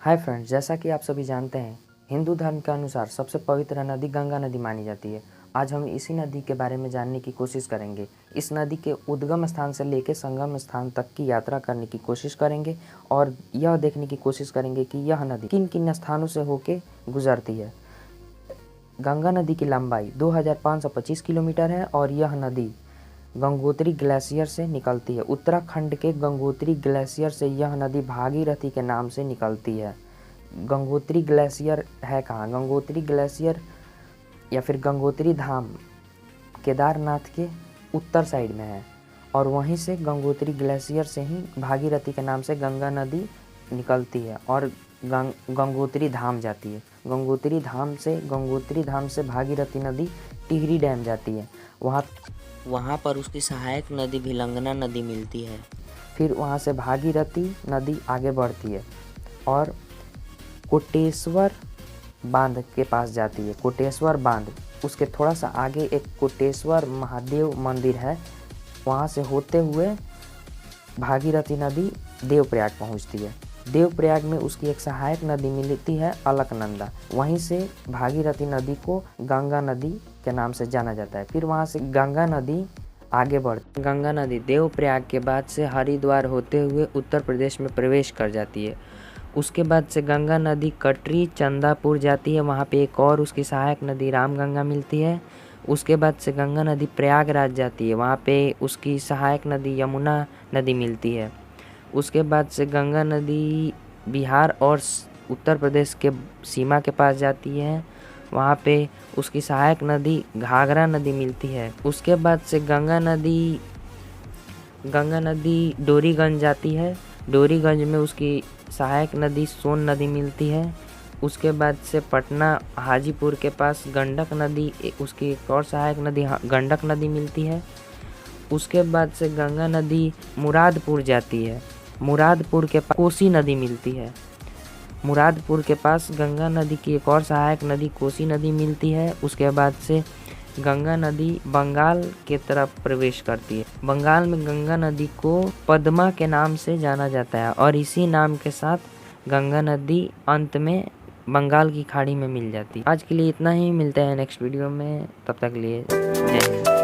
Hi friends, जैसा कि आप सभी जानते हैं, हिंदू धर्म के अनुसार सबसे पवित्र नदी गंगा नदी मानी जाती है। आज हम इसी नदी के बारे में जानने की कोशिश करेंगे। इस नदी के उद्गम स्थान से लेकर संगम स्थान तक की यात्रा करने की कोशिश करेंगे और यह देखने की कोशिश करेंगे कि यह नदी किन किन स्थानों से होकर गुजरती है। गंगा नदी की लंबाई 2525 किलोमीटर है और यह नदी गंगोत्री ग्लेशियर से निकलती है। उत्तराखंड के गंगोत्री ग्लेशियर से यह नदी भागीरथी के नाम से निकलती है। गंगोत्री ग्लेशियर है कहाँ? गंगोत्री ग्लेशियर या फिर गंगोत्री धाम केदारनाथ के उत्तर साइड में है और वहीं से गंगोत्री ग्लेशियर से ही भागीरथी के नाम से गंगा नदी निकलती है और गंगोत्री धाम जाती है। गंगोत्री धाम से भागीरथी नदी टिहरी डैम जाती है। वहाँ पर उसकी सहायक नदी भिलंगना नदी मिलती है। फिर वहाँ से भागीरथी नदी आगे बढ़ती है और कोटेश्वर बांध के पास जाती है। कोटेश्वर बांध, उसके थोड़ा सा आगे एक कोटेश्वर महादेव मंदिर है। वहाँ से होते हुए भागीरथी नदी देवप्रयाग पहुँचती है। देवप्रयाग में उसकी एक सहायक नदी मिलती है अलकनंदा। वहीं से भागीरथी नदी को गंगा नदी के नाम से जाना जाता है। फिर वहाँ से गंगा नदी आगे बढ़ती। गंगा नदी देवप्रयाग के बाद से हरिद्वार होते हुए उत्तर प्रदेश में प्रवेश कर जाती है। उसके बाद से गंगा नदी कटरी चंदापुर जाती है। वहाँ पे एक और उसकी सहायक नदी रामगंगा मिलती है। उसके बाद से गंगा नदी प्रयागराज जाती है। वहाँ पे उसकी सहायक नदी यमुना नदी मिलती है। उसके बाद से गंगा नदी बिहार और उत्तर प्रदेश के सीमा के पास जाती है। वहाँ पे उसकी सहायक नदी घाघरा नदी मिलती है। उसके बाद से गंगा नदी डोरीगंज जाती है। डोरीगंज में उसकी सहायक नदी सोन नदी मिलती है। उसके बाद से पटना हाजीपुर के पास गंडक नदी, उसकी एक और सहायक नदी गंडक नदी मिलती है। उसके बाद से गंगा नदी मुरादपुर जाती है। मुरादपुर के पास कोसी नदी मिलती है। मुरादपुर के पास गंगा नदी की एक और सहायक नदी कोसी नदी मिलती है। उसके बाद से गंगा नदी बंगाल के तरफ प्रवेश करती है। बंगाल में गंगा नदी को पद्मा के नाम से जाना जाता है और इसी नाम के साथ गंगा नदी अंत में बंगाल की खाड़ी में मिल जाती है। आज के लिए इतना ही, मिलते हैं नेक्स्ट वीडियो में, तब तक लिए जय हिंद।